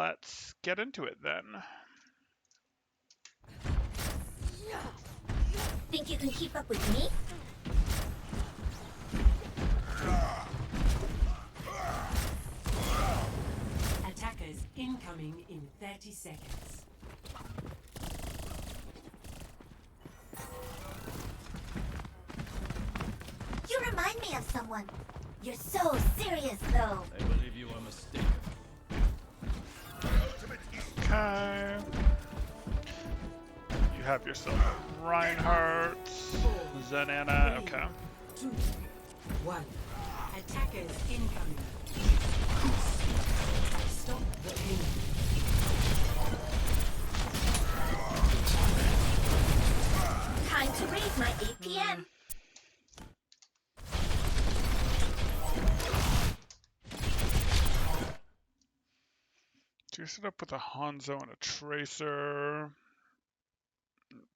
let's get into it then. Think you can keep up with me? Attackers incoming in 30 seconds. You remind me of someone. You're so serious, though. I believe you are mistaken. Okay. You have yourself Reinhardt, Zenana, okay. 2, 1. Attackers incoming. Stop the ping. Time to raise my APM. Do you set up with a Hanzo and a Tracer?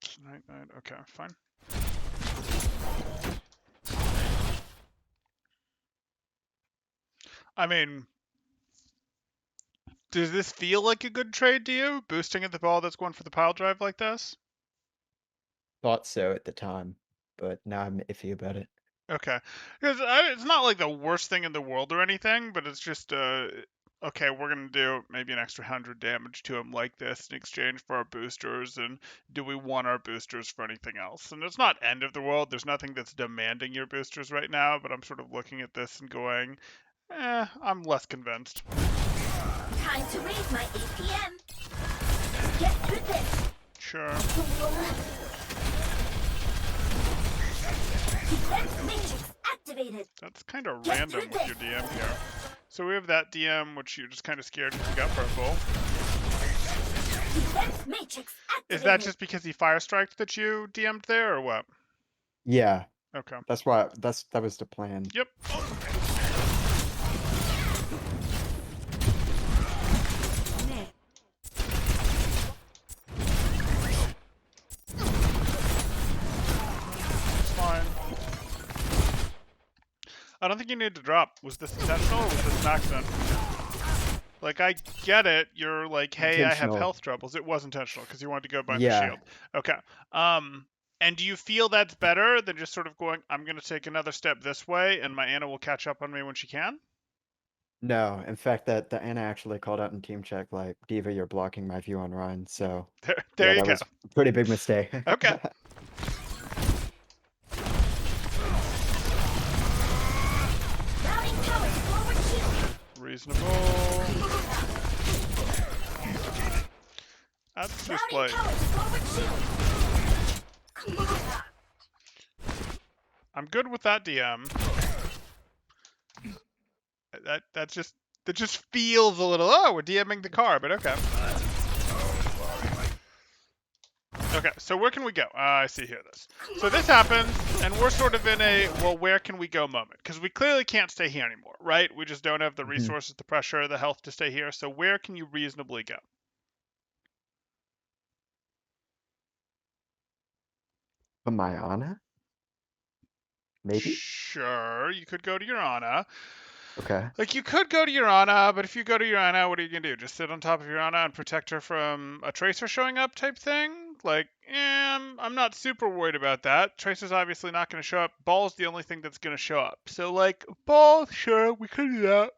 It's night, okay, fine. I mean, does this feel like a good trade to you? Boosting at the ball that's going for the pile drive like this? Thought so at the time, but now I'm iffy about it. Okay. Because it's not like the worst thing in the world or anything, but it's just, okay, we're going to do maybe an extra 100 damage to him like this in exchange for our boosters, and do we want our boosters for anything else? And it's not end of the world. There's nothing that's demanding your boosters right now, but I'm sort of looking at this and going, I'm less convinced. Time to raise my APM. Get through this. Sure. Defense matrix activated. That's kind of Get random through with your DM here. So we have that DM, which you're just kind of scared if you got purple. Defense matrix activated. Is that just because he fire striked that you DM'd there, or what? Yeah, Okay. that's why that was the plan. Yep. Fine. I don't think you needed to drop. Was this intentional or was this an accident? Like, I get it. You're like, hey, I have Intentional. health troubles. It was intentional because you wanted to go behind Yeah. the shield. Okay. And do you feel that's better than just sort of going, I'm going to take another step this way and my Anna will catch up on me when she can? No, in fact, that the Anna actually called out in team check like, Diva, you're blocking my view on Ryan. So There yeah, you that go. was a pretty big mistake. Okay. Routing towers forward shield. Reasonable. That's just Routing like, towers forward shield. I'm good with that DM. That just feels a little, oh, we're DMing the car, but okay. Okay, so where can we go? I see here this. So this happens, and we're sort of in a, well, where can we go moment? Because we clearly can't stay here anymore, right? We just don't have the resources, the pressure, the health to stay here. So where can you reasonably go? A Mayana? Maybe? Sure, you could go to your Ana. Okay. Like, you could go to your Ana, but if you go to your Ana, what are you going to do? Just sit on top of your Ana and protect her from a Tracer showing up type thing? Like, I'm not super worried about that. Tracer's obviously not going to show up. Ball's the only thing that's going to show up. So, like, Ball, sure, we could do that.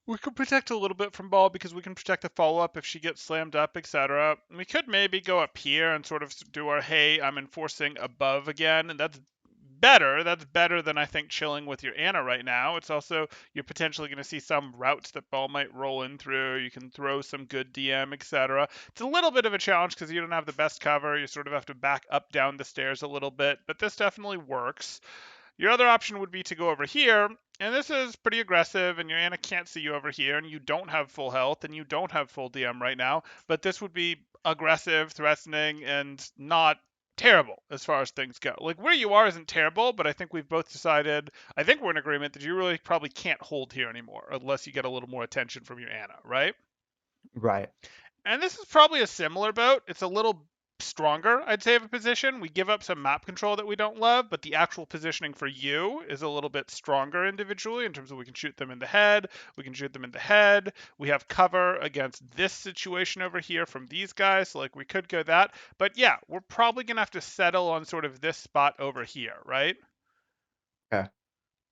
We could protect a little bit from Ball because we can protect the follow-up if she gets slammed up, etc. We could maybe go up here and sort of do our, hey, I'm enforcing above again, and that's better. That's better than, I think, chilling with your Anna right now. It's also, you're potentially going to see some routes that Ball might roll in through. You can throw some good DM, etc. It's a little bit of a challenge because you don't have the best cover. You sort of have to back up down the stairs a little bit, but this definitely works. Your other option would be to go over here, and this is pretty aggressive, and your Anna can't see you over here, and you don't have full health, and you don't have full DM right now, but this would be aggressive, threatening, and not terrible as far as things go. Like, where you are isn't terrible, but I think we've both decided, I think we're in agreement that you really probably can't hold here anymore, unless you get a little more attention from your Anna, right? Right. And this is probably a similar boat. It's a little stronger, I'd say, of a position. We give up some map control that we don't love, but the actual positioning for you is a little bit stronger individually in terms of we can shoot them in the head, we can shoot them in the head. We have cover against this situation over here from these guys, so like we could go that. But yeah, we're probably gonna have to settle on sort of this spot over here, right? Okay.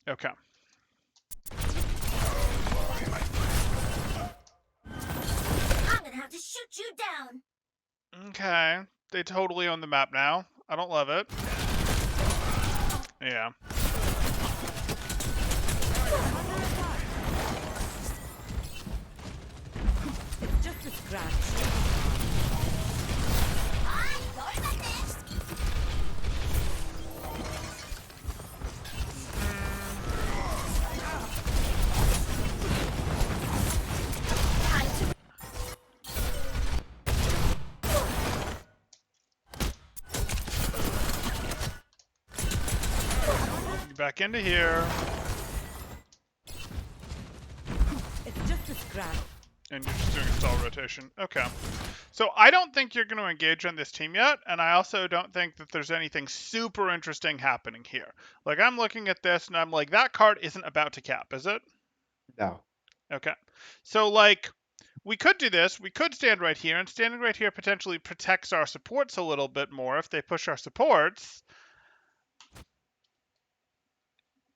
Okay. I'm gonna have to shoot you down. Okay. They totally own the map now. I don't love it. Yeah. It's just a scratch. Sorry about this. Time to Back into here. It's just a scratch. And you're just doing a stall rotation. Okay. So I don't think you're going to engage on this team yet, and I also don't think that there's anything super interesting happening here. Like, I'm looking at this, and I'm like, that card isn't about to cap, is it? No. Okay. So, like, we could do this. We could stand right here, and standing right here potentially protects our supports a little bit more if they push our supports.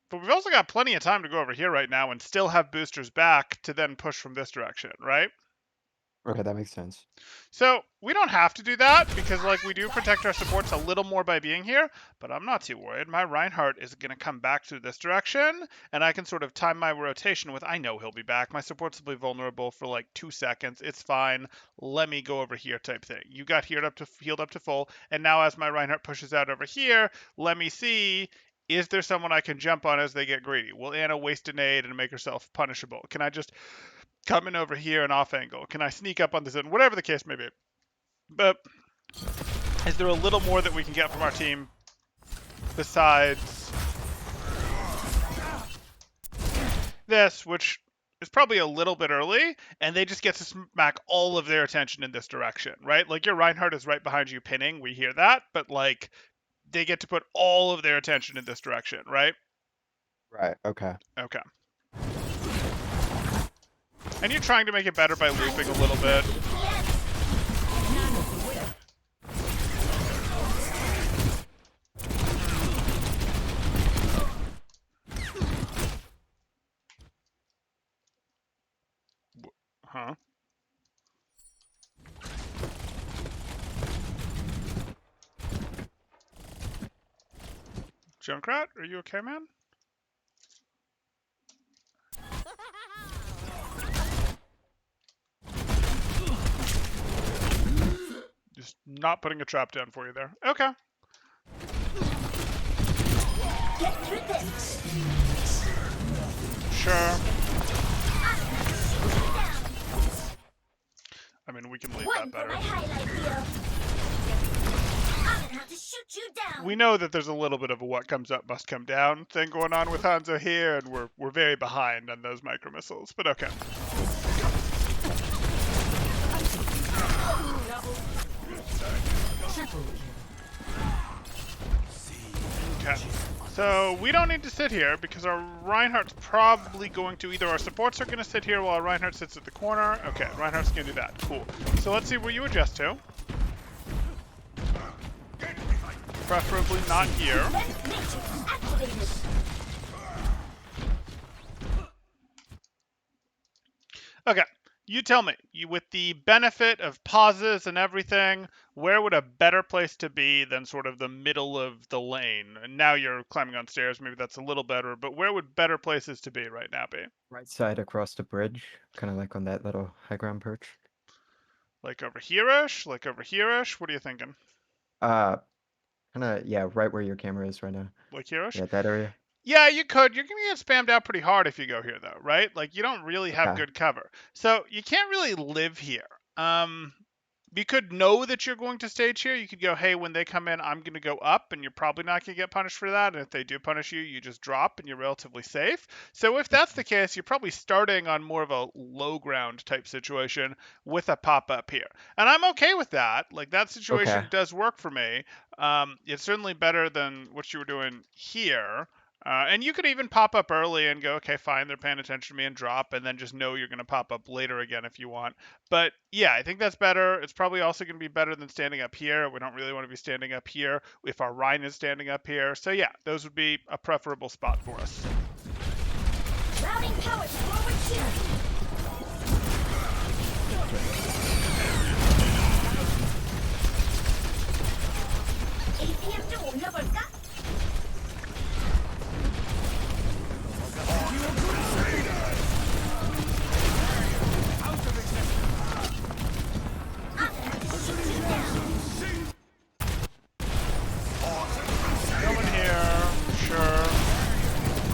But we've also got plenty of time to go over here right now and still have boosters back to then push from this direction, right? Okay, that makes sense. So we don't have to do that because like we do protect our supports a little more by being here, but I'm not too worried. My Reinhardt is going to come back through this direction, and I can sort of time my rotation with, I know he'll be back. My supports will be vulnerable for like 2 seconds. It's fine. Let me go over here type thing. You got healed up to full, and now as my Reinhardt pushes out over here, let me see, is there someone I can jump on as they get greedy? Will Anna waste a nade and make herself punishable? Can I just come in over here and off angle? Can I sneak up on this end? Whatever the case may be. But is there a little more that we can get from our team besides this, which is probably a little bit early, and they just get to smack all of their attention in this direction, right? Like your Reinhardt is right behind you pinning, we hear that, but like they get to put all of their attention in this direction, right? Right. Okay. Okay. And you're trying to make it better by looping a little bit. Huh? Junkrat, are you okay, man? Just not putting a trap down for you there. Okay. get through this. Sure. I mean, we can leave One that for better. my highlight reel. I'm gonna have to shoot you down. We know that there's a little bit of a what comes up must come down thing going on with Hanzo here, and we're very behind on those micro missiles. But okay. Okay. So we don't need to sit here because our Reinhardt's probably going to, either our supports are going to sit here while Reinhardt sits at the corner. Okay, Reinhardt's going to do that. Cool. So let's see where you adjust to. Preferably not here. Lens matrix activated. Okay, you tell me, with the benefit of pauses and everything, where would a better place to be than sort of the middle of the lane? And now you're climbing on stairs, maybe that's a little better, but where would better places to be right now be? Right side across the bridge, kind of like on that little high ground perch. Like over here-ish? Like over here-ish? What are you thinking? Kind of, yeah, right where your camera is right now. Like here-ish? Yeah, that area. Yeah, you could. You're going to get spammed out pretty hard if you go here, though, right? Like, you don't really have Okay. good cover. So you can't really live here. You could know that you're going to stage here. You could go, hey, when they come in, I'm going to go up, and you're probably not going to get punished for that. And if they do punish you, you just drop, and you're relatively safe. So if that's the case, you're probably starting on more of a low ground type situation with a pop-up here. And I'm okay with that. Like, that Okay. situation does work for me. It's certainly better than what you were doing here. And you could even pop up early and go, okay, fine, they're paying attention to me, and drop, and then just know you're going to pop up later again if you want. But yeah, I think that's better. It's probably also going to be better than standing up here. We don't really want to be standing up here if our Rhine is standing up here. So yeah, those would be a preferable spot for us. Routing power to forward shield. APM duel number got. Go in here, sure.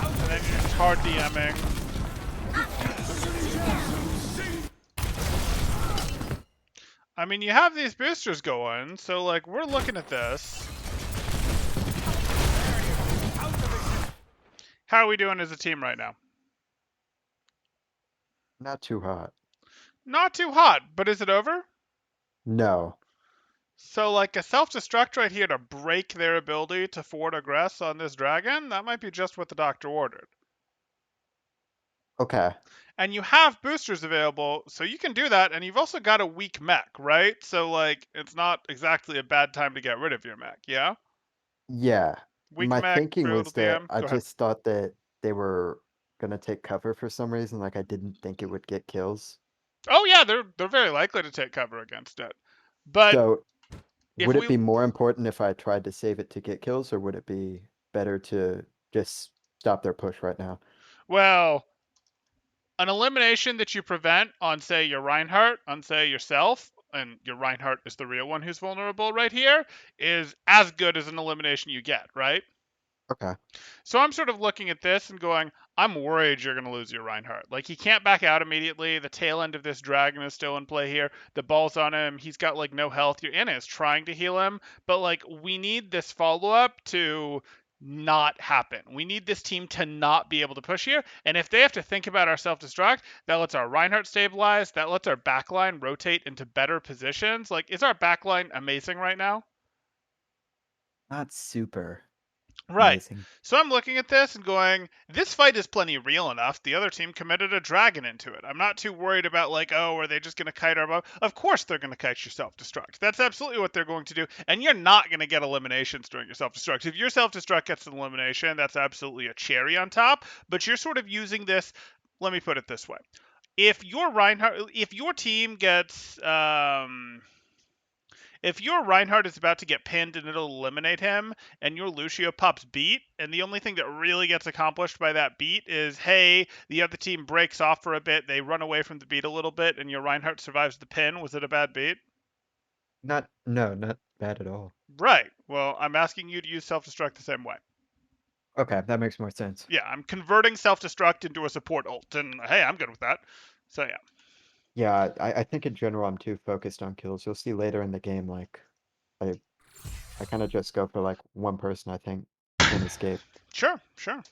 And then you're just hard DMing. I mean, you have these boosters going, so like we're looking at this. How are we doing as a team right now? Not too hot. Not too hot, but is it over? No. So like a self-destruct right here to break their ability to forward aggress on this dragon, that might be just what the doctor ordered. Okay. And you have boosters available, so you can do that, and you've also got a weak mech, right? So like it's not exactly a bad time to get rid of your mech, yeah? Yeah. Weak My mech, thinking very little was that DM. I Go ahead. just thought that they were gonna take cover for some reason. Like I didn't think it would get kills. Oh yeah, they're very likely to take cover against it. But So if would it we be more important if I tried to save it to get kills, or would it be better to just stop their push right now? well, an elimination that you prevent on, say, your Reinhardt, on, say, yourself, and your Reinhardt is the real one who's vulnerable right here, is as good as an elimination you get, right? Okay. So I'm sort of looking at this and going, I'm worried you're going to lose your Reinhardt. Like, he can't back out immediately. The tail end of this dragon is still in play here. The ball's on him. He's got, like, no health. Your Anna is trying to heal him. But, like, we need this follow-up to not happen. We need this team to not be able to push here. And if they have to think about our self-destruct, that lets our Reinhardt stabilize. That lets our backline rotate into better positions. Like, is our backline amazing right now? Not super Right. amazing. So I'm looking at this and going, this fight is plenty real enough. The other team committed a dragon into it. I'm not too worried about, like, oh, are they just going to kite our bow? Of course they're going to kite your self-destruct. That's absolutely what they're going to do. And you're not going to get eliminations during your self-destruct. If your self-destruct gets an elimination, that's absolutely a cherry on top. But you're sort of using this, let me put it this way. If your team gets, if your Reinhardt is about to get pinned and it'll eliminate him, and your Lucio pops beat, and the only thing that really gets accomplished by that beat is, hey, the other team breaks off for a bit, they run away from the beat a little bit, and your Reinhardt survives the pin, was it a bad beat? Not bad at all. Right. Well, I'm asking you to use self-destruct the same way. Okay, that makes more sense. Yeah, I'm converting self-destruct into a support ult, and hey, I'm good with that. So yeah. Yeah, I think in general I'm too focused on kills. You'll see later in the game, like I kind of just go for like one person I think can escape. Sure, sure.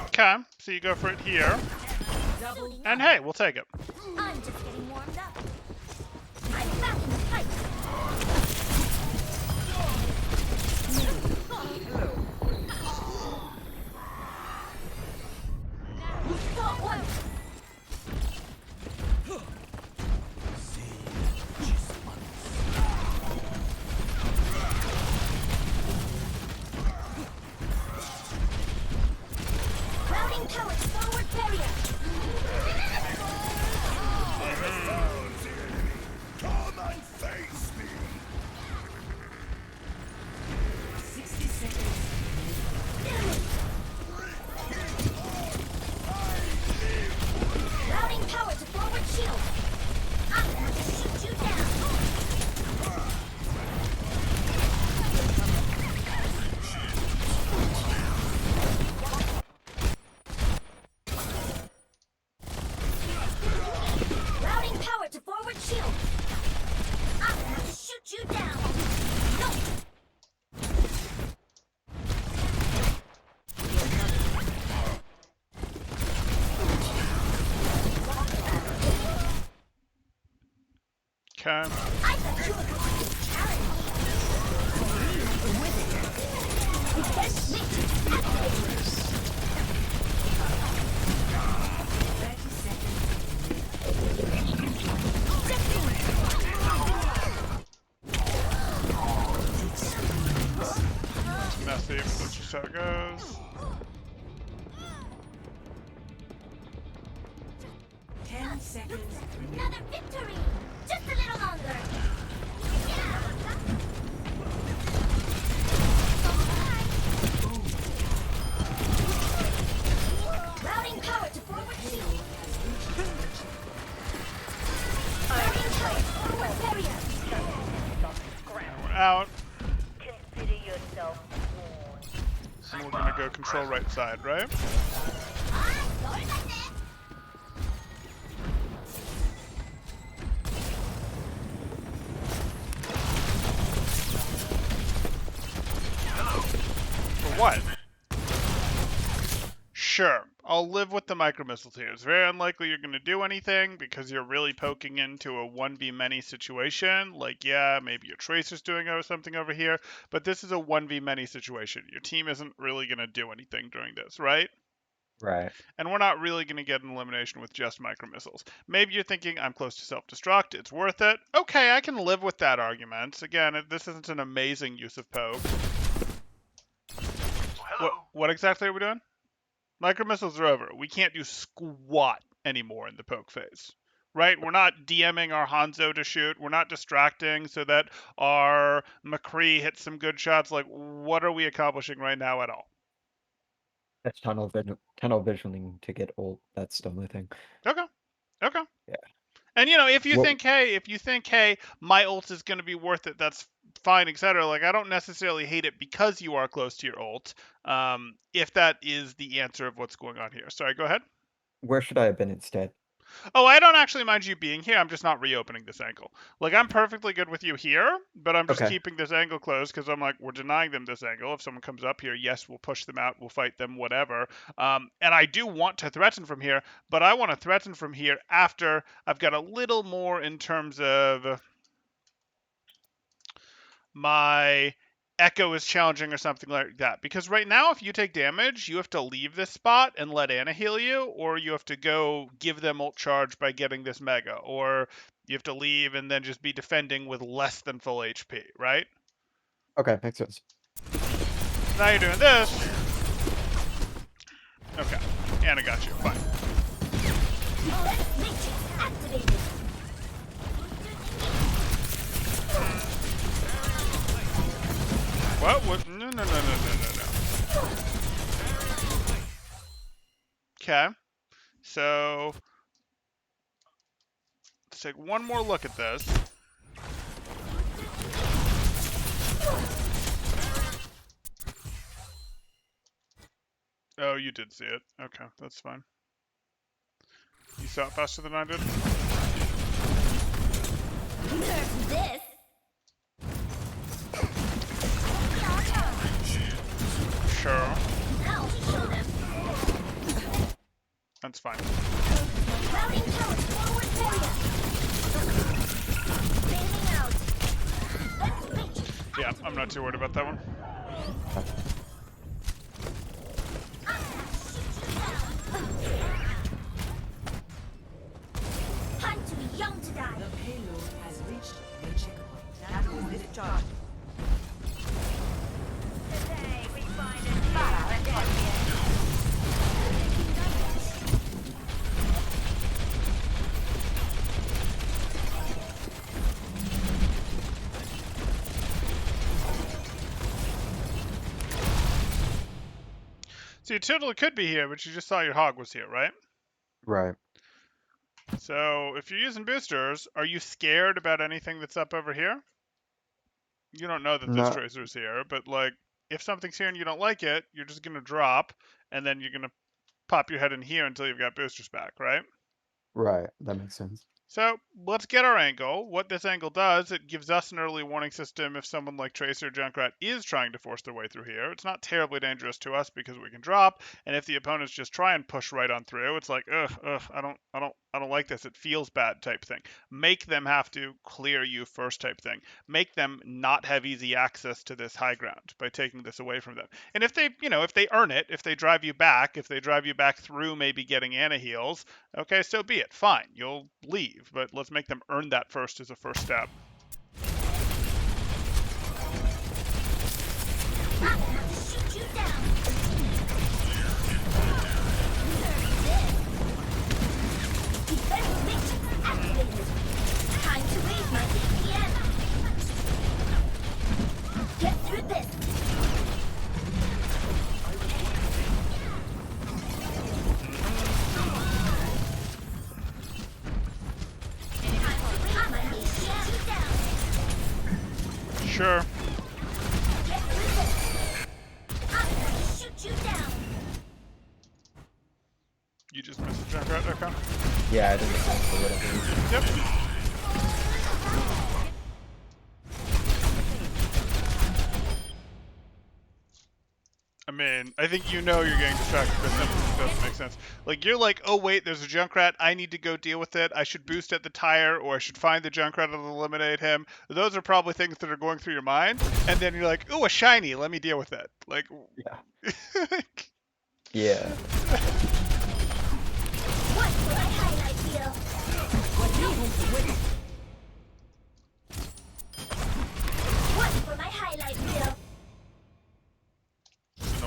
Okay, so you go for it here. And hey, we'll take it. I'm just getting warmed up. I'm back in the fight. You fought once. Routing power to forward barrier. Come and face me! 60 seconds. Routing power to forward shield. I'm going to shoot you down. Okay. I thought you were going to challenge. Assassinate activated. 30 seconds. It's messy, but that's just how it goes. 10 seconds. Another victory. Just a little longer. Routing power to forward shield. Routing power to forward barrier. And we're out. Consider yourself warned. And we're gonna go control right side, right? Sorry about that. For what? Sure, I'll live with the micro missiles here. It's very unlikely you're gonna do anything because you're really poking into a 1v many situation. Like, yeah, maybe your tracer's doing something over here, but this is a 1v many situation. Your team isn't really gonna do anything during this, right? Right. And we're not really going to get an elimination with just micro missiles. Maybe you're thinking, I'm close to self-destruct, it's worth it. Okay, I can live with that argument. Again, this isn't an amazing use of poke. What exactly are we doing? Micro missiles are over. We can't do squat anymore in the poke phase. Right? We're not DMing our Hanzo to shoot. We're not distracting so that our McCree hits some good shots. Like, what are we accomplishing right now at all? That's tunnel visioning to get ult. That's the only thing. Okay. Okay. Yeah. And if you Well, think, hey, my ult is going to be worth it, that's fine, etc. Like, I don't necessarily hate it because you are close to your ult. If that is the answer of what's going on here. Sorry, go ahead. where should I have been instead? Oh, I don't actually mind you being here. I'm just not reopening this angle. Like, I'm perfectly good with you here, but I'm just Okay. keeping this angle closed because I'm like, we're denying them this angle. If someone comes up here, yes, we'll push them out, we'll fight them, whatever. And I do want to threaten from here, but I want to threaten from here after I've got a little more in terms of my echo is challenging or something like that. Because right now, if you take damage, you have to leave this spot and let Anna heal you, or you have to go give them ult charge by getting this mega, or you have to leave and then just be defending with less than full HP, right? Okay, makes sense. Now you're doing this. Okay, Anna got you. Fine. Matrix activated. What? No. Okay. So let's take one more look at this. Oh, you did see it. Okay, that's fine. You saw it faster than I did? Nerf this. Sure. Now to show them. That's fine. Routing power to forward barrier. Bailing out. Yeah, I'm not too worried about that one. Time to be young to die. The payload has reached the checkpoint. That was discharged. Today we find a champion. So you totally could be here, but you just saw your hog was here, right? Right. So if you're using boosters, are you scared about anything that's up over here? You don't know that this No. tracer's here, but like, if something's here and you don't like it, you're just gonna drop, and then you're gonna pop your head in here until you've got boosters back, right? Right. That makes sense. So let's get our angle. What this angle does, it gives us an early warning system if someone like Tracer or Junkrat is trying to force their way through here. It's not terribly dangerous to us because we can drop, and if the opponents just try and push right on through, it's like, I don't I don't like this. It feels bad type thing. Make them have to clear you first type thing. Make them not have easy access to this high ground by taking this away from them. And if they, if they earn it, if they drive you back through maybe getting Ana heals, okay, so be it. Fine. You'll leave, but let's make them earn that first as a first step. I'm going to shoot you down. Defense matrix activated. Time to raise my APM. Get through this. I'm going to shoot you down. Sure. Get through this. I'm going to shoot you down. You just missed the Junkrat, okay. Yeah, I didn't know for whatever reason. Yep. I mean, I think you're getting distracted by something that doesn't make sense. Like, you're like, oh wait, there's a Junkrat, I need to go deal with it, I should boost at the tire, or I should find the Junkrat and eliminate him. Those are probably things that are going through your mind, and then you're like, ooh, a shiny, let me deal with it. Like, Yeah. Yeah. What will I highlight here? What for my highlight reel?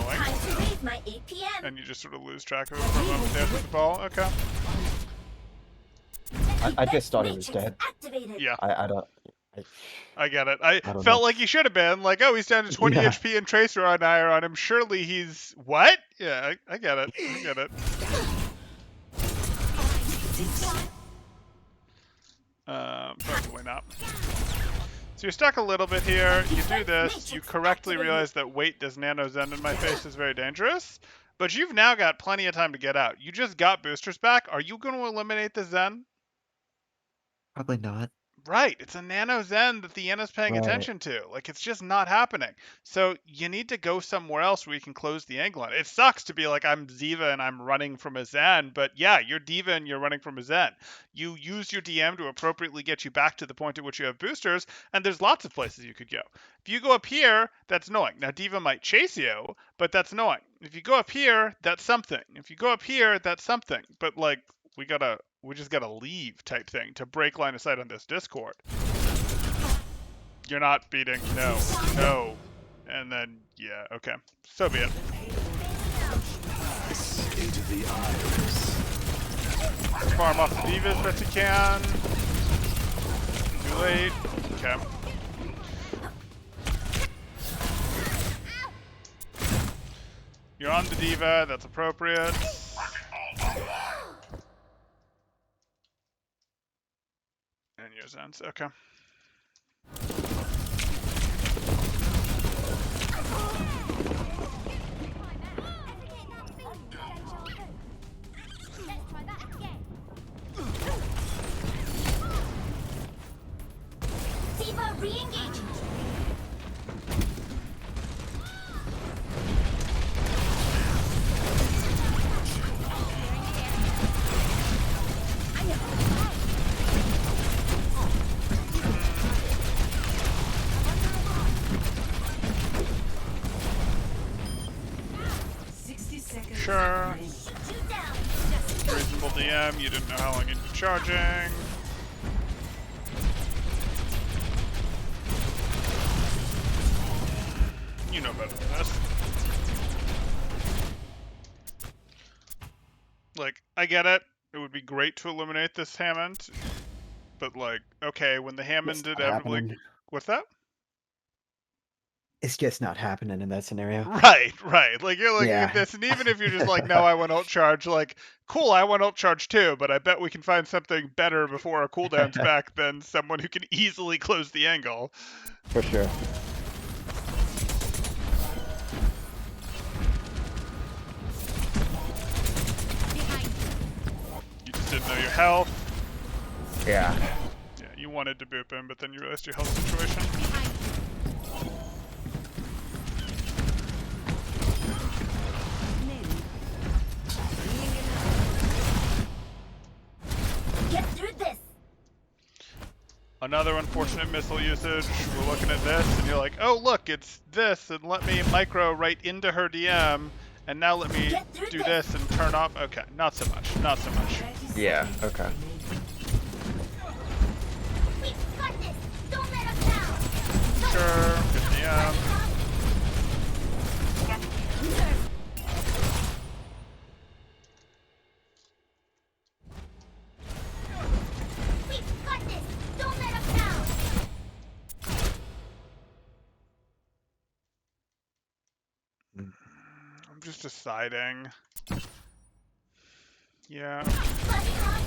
annoying. Time to raise my APM. And you just sort of lose track of it from up there with the ball. Okay. I just thought he was Matrix dead. activated. Yeah. I don't. I get it. I don't felt know. like he should have been. Like, oh, he's down to 20 Yeah. HP and Tracer on Ire on him. Surely he's... What? Yeah, I get it. I get it. Probably not. So you're stuck a little bit here. You do this. You correctly realize that weight does nano zen in my face is very dangerous. But you've now got plenty of time to get out. You just got boosters back. Are you going to eliminate the zen? Probably not. Right, it's a nano zen that the Yena's paying Right. attention to. Like, it's just not happening. So you need to go somewhere else where you can close the angle on it. It sucks to be like, I'm Ziva and I'm running from a zen, but yeah, you're Diva and you're running from a zen. You use your DM to appropriately get you back to the point at which you have boosters, and there's lots of places you could go. If you go up here, that's annoying. Now, Diva might chase you, but that's annoying. If you go up here, that's something. If you go up here, that's something. But, like, we just gotta leave type thing to break line of sight on this Discord. You're not beating. No. And then, yeah, okay. So be it. Into the eyes. Farm off the Divas best you can. Too late. Okay. You're on the Diva, that's appropriate. And your Zens, okay. Diva re-engaging. Sure. Shoot you down. Reasonable DM, you didn't know how long you'd be charging. You know better than this. Like, I get it. It would be great to eliminate this Hammond. But, like, okay, when the Hammond It's did not every... happening. What's that? It's just not happening in that scenario. Right. Like, you're looking Yeah. at this, and even if you're just like, no, I want ult charge, like, cool, I want ult charge too, but I bet we can find something better before our cooldown's back than someone who can easily close the angle. For sure. You just didn't know your health. Yeah. Yeah, you wanted to boop him, but then you realized your health situation. Another unfortunate missile usage. We're looking at this, and you're like, oh, look, it's this, and let me micro right into her DM, and now let me do this and turn off. Okay, not so much. Not so much. Yeah, okay. We've got this. Don't let us down. Sure, good DM. We've got this. Don't let us down. I'm just deciding. Yeah. Bloody hot.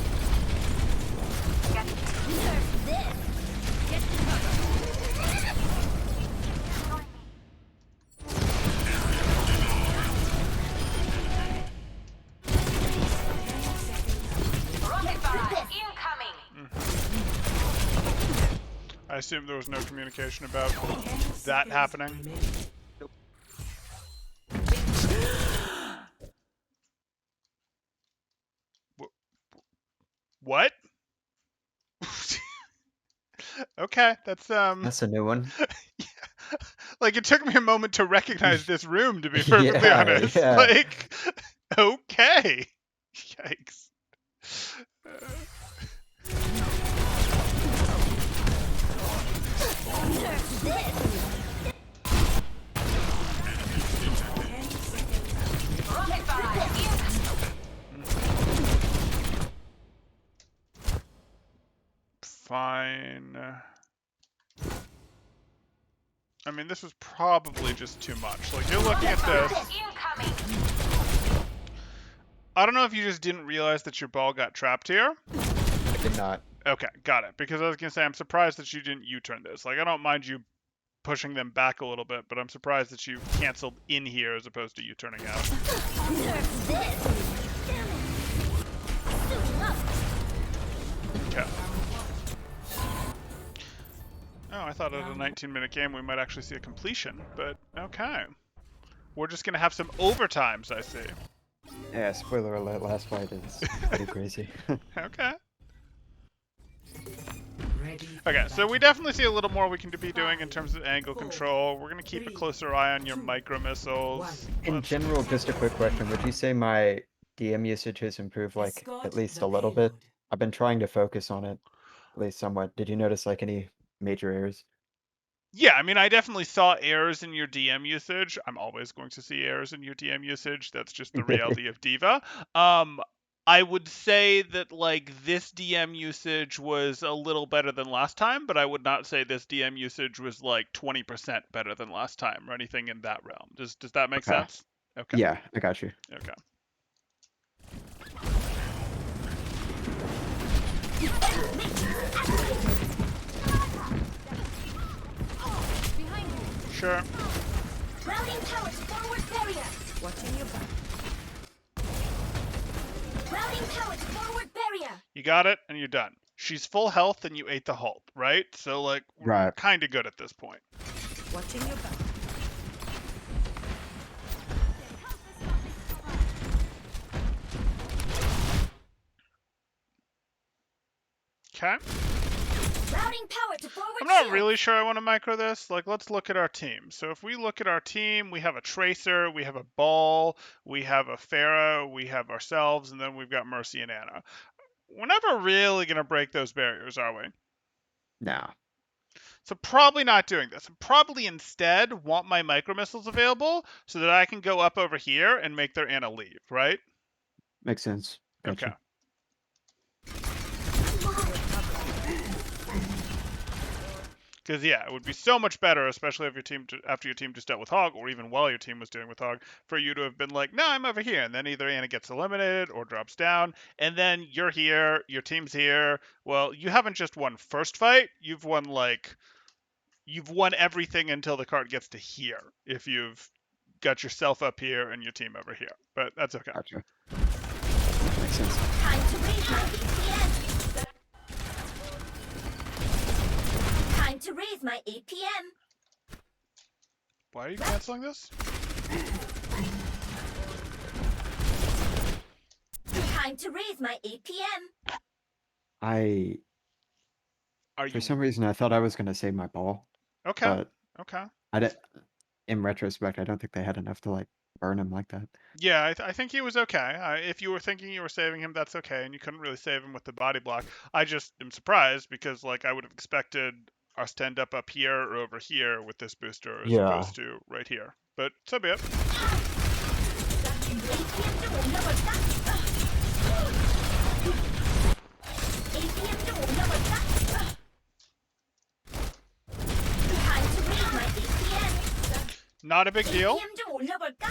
Nerf this. Get to Rocket fire incoming. I assume there was no communication about that happening. What? Okay, that's That's a new one. yeah. Like it took me a moment to recognize this room, to be perfectly Yeah, honest. yeah. Like, okay. Yikes. nerf this. Rocket fire Fine. I mean, this was probably just too much. Like, you're looking at this. incoming. I don't know if you just didn't realize that your ball got trapped here. I did not. Okay, got it. Because I was going to say, I'm surprised that you didn't U-turn this. Like, I don't mind you pushing them back a little bit, but I'm surprised that you canceled in here as opposed to U-turning out. Nerf this. Damn it. Suiting up. Okay. Oh, I thought at a 19-minute game we might actually see a completion, but okay. We're just going to have some overtimes, I see. Yeah, spoiler alert, last fight is pretty crazy. Okay. Ready for Okay, so battle. we definitely see a little more we can be doing in terms of angle control. We're going to keep a closer eye on your micro missiles. In general, just a quick question. Would you say my DM usage has improved, like, Escort at least the a little bit? payload. I've been trying to focus on it, at least somewhat. Did you notice, like, any major errors? Yeah, I mean, I definitely saw errors in your DM usage. I'm always going to see errors in your DM usage. That's just the reality of Diva. I would say that, like, this DM usage was a little better than last time, but I would not say this DM usage was, like, 20% better than last time or anything in that realm. Does that make Okay. sense? Okay. Yeah, I got you. Okay. Behind you. Sure. Routing towers forward barrier. Watching your back. Routing towers forward barrier. You got it, and you're done. She's full health, and you ate the halt, right? So, like, we're Right. kind of good at this point. Watching your back. Okay. Routing power to forward I'm not shield. really sure I want to micro this. Like, let's look at our team. So if we look at our team, we have a Tracer, we have a Ball, we have a Pharah, we have ourselves, and then we've got Mercy and Anna. We're never really going to break those barriers, are we? Nah. So probably not doing this. Probably instead want my micro missiles available so that I can go up over here and make their Anna leave, right? Makes sense. Gotcha. Okay. Because, yeah, it would be so much better, especially if your team, after your team just dealt with Hog, or even while your team was dealing with Hog, for you to have been like, no, I'm over here. And then either Anna gets eliminated or drops down. And then you're here, your team's here. Well, you haven't just won first fight. You've won, like, you've won everything until the card gets to here. If you've got yourself up here and your team over here. But that's okay. Gotcha. Makes sense. Time to raise my APM. Time to raise my APM. Why are you canceling this? Time to raise my APM. I Are For you some reason, I thought I was gonna save my ball, okay? but Okay. I did. In retrospect, I don't think they had enough to like burn him like that. Yeah, I think he was okay. If you were thinking you were saving him, that's okay, and you couldn't really save him with the body block. I just am surprised because like I would have expected us to end up here or over here with this booster as Yeah. opposed to right here. But so be it. APM도 올려볼까? APM도 올려볼까? Time to read my APM. Not a big deal. APM 좀 올려볼까?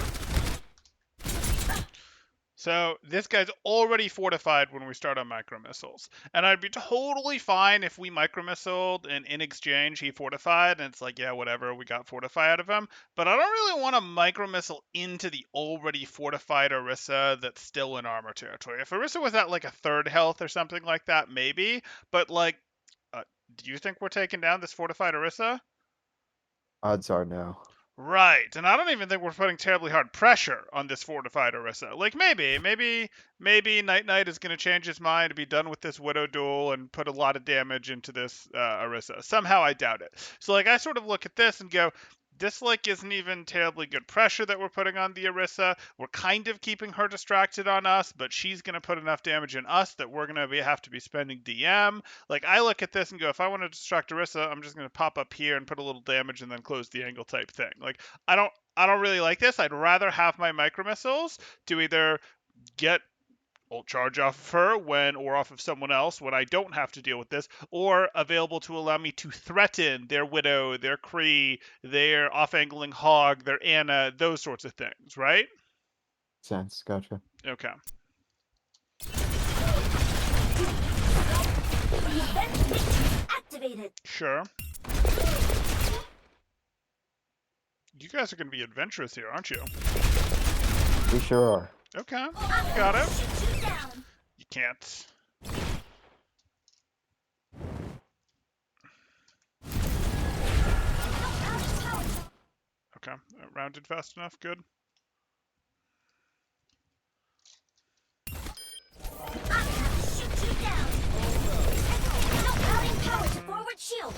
So this guy's already fortified when we start on micro missiles, and I'd be totally fine if we micro missiled and in exchange he fortified, and it's like, yeah, whatever, we got fortify out of him. But I don't really want to micro missile into the already fortified Orisa that's still in armor territory. If Orisa was at like a third health or something like that, maybe. But like, do you think we're taking down this fortified Orisa? Odds are no. Right, and I don't even think we're putting terribly hard pressure on this fortified Orisa. Like maybe Night Knight is going to change his mind to be done with this Widow duel and put a lot of damage into this Orisa. Somehow I doubt it. So like I sort of look at this and go, this like isn't even terribly good pressure that we're putting on the Orisa. We're kind of keeping her distracted on us, but she's going to put enough damage in us that we're going to have to be spending DM. Like I look at this and go, if I want to distract Orisa, I'm just going to pop up here and put a little damage and then close the angle type thing. Like I don't really like this. I'd rather have my micro missiles to either get ult charge off of her or off of someone else when I don't have to deal with this, or available to allow me to threaten their Widow, their Kree, their off-angling Hog, their Anna, those sorts of things, right? Sense. Gotcha. Okay. Event matrix activated. Sure. You guys are going to be adventurous here, aren't you? We sure are. Okay. You got it. Shoot you down. You can't. Okay. Rounded fast enough. Good. Shoot you down. No outing power to forward shield.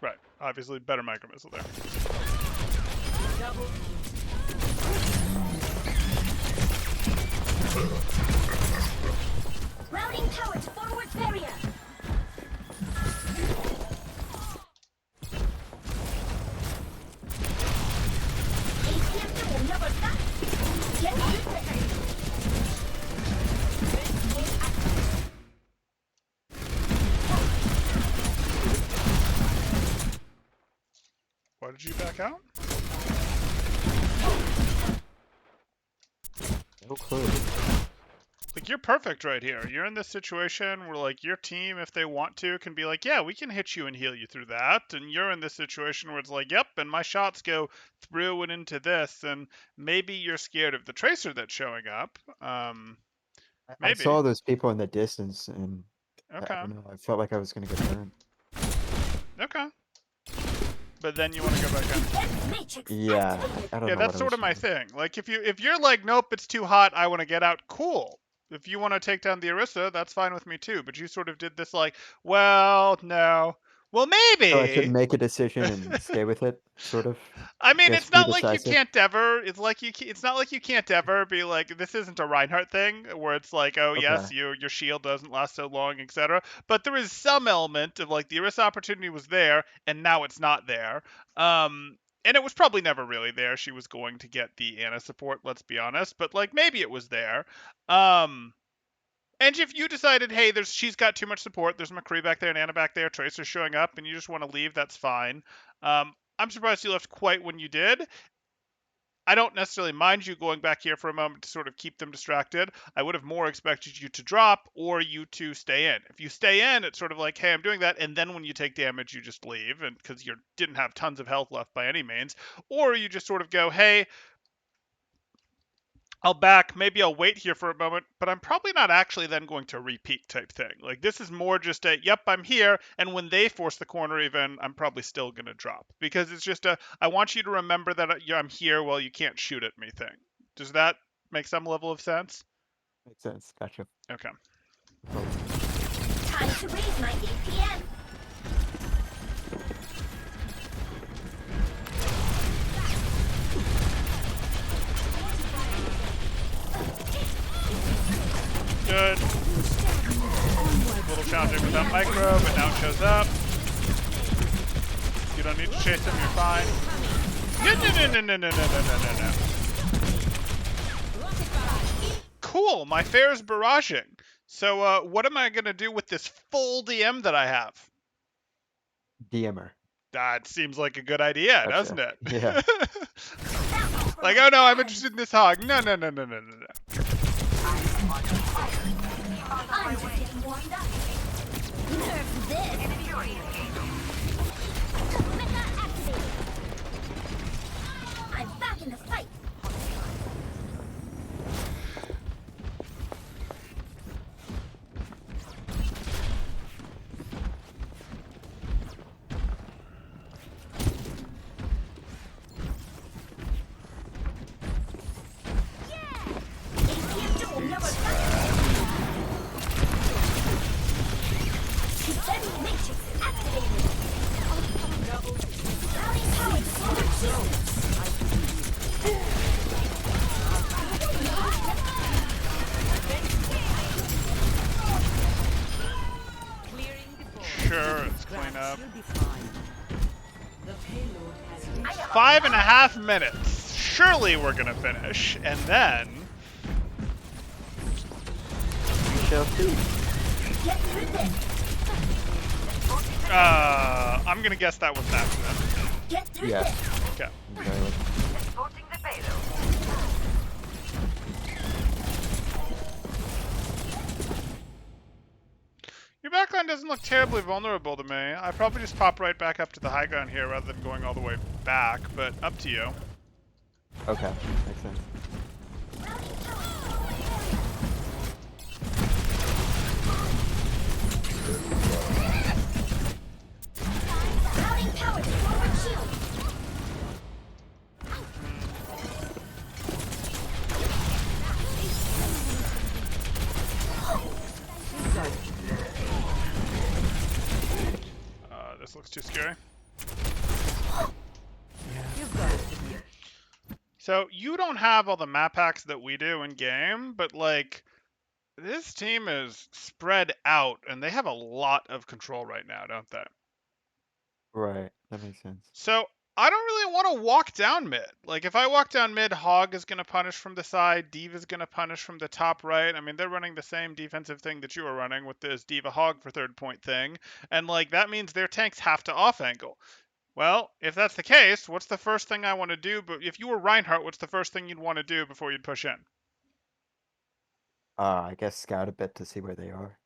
Right. Obviously, better micro missile there. Routing power to forward barrier. APM도 올려볼까? Get ready. Why did you back out? No clue. Like, you're perfect right here. You're in this situation where, like, your team, if they want to, can be like, yeah, we can hit you and heal you through that. And you're in this situation where it's like, yep, and my shots go through and into this. And maybe you're scared of the tracer that's showing up. I Maybe. saw those people in the distance, and I Okay. don't know. I felt like I was gonna get burned. Okay. But then you want to go back in. Event matrix Yeah, activated. I don't Yeah, know. that's what I sort was of my thinking. thing. Like, if you're like, nope, it's too hot, I want to get out, cool. If you want to take down the Orisa, that's fine with me too. But you sort of did this like, well, no. Well, So I should maybe. make a decision and stay with it, sort of. I mean, Just it's be not like you decisive. can't ever. It's not like you can't ever be like, this isn't a Reinhardt thing where it's like, oh yes, Okay. your shield doesn't last so long, etc. But there is some element of like the Orisa opportunity was there, and now it's not there. And it was probably never really there. She was going to get the Anna support, let's be honest. But like maybe it was there. And if you decided, hey, she's got too much support, there's McCree back there and Anna back there, Tracer's showing up, and you just want to leave, that's fine. I'm surprised you left quite when you did. I don't necessarily mind you going back here for a moment to sort of keep them distracted. I would have more expected you to drop or you to stay in. If you stay in, it's sort of like, hey, I'm doing that, and then when you take damage, you just leave, and because you didn't have tons of health left by any means. Or you just sort of go, hey, I'll back, maybe I'll wait here for a moment, but I'm probably not actually then going to repeat type thing. Like, this is more just a, yep, I'm here, and when they force the corner even, I'm probably still going to drop. Because it's just I want you to remember that I'm here while you can't shoot at me thing. Does that make some level of sense? Makes sense. Gotcha. Okay. Time to raise my APM. good. A little challenging without micro, but now it shows up. You don't need to chase him, you're fine. No. Cool, my fair is barraging. So what am I going to do with this full DM that I have? DMer. That seems like a good idea, Gotcha. doesn't it? Yeah. Like, oh no, I'm interested in this hog. No. I'm just getting warmed up. Nerf this. Meta activated. I'm back in the fight. Sure, it's clean up. Should be fine. The payload has reached 5.5 minutes. Surely we're gonna finish, and then We shall see. Get through this. I'm gonna guess that was an accident. Get through Yeah. this. Okay. Exactly. Your backline doesn't look terribly vulnerable to me. I probably just pop right back up to the high ground here rather than going all the way back, but up to you. Okay. Makes sense. Routing power to forward shield. This looks too scary. you've got it. So you don't have all the map hacks that we do in game, but like this team is spread out and they have a lot of control right now, don't they? Right. That makes sense. So I don't really want to walk down mid. Like if I walk down mid, Hog is going to punish from the side, Diva is going to punish from the top right. I mean, they're running the same defensive thing that you are running with this Diva Hog for third point thing, and like that means their tanks have to off angle. Well, if that's the case, what's the first thing I want to do? But if you were Reinhardt, what's the first thing you'd want to do before you'd push in? I guess scout a bit to see where they are.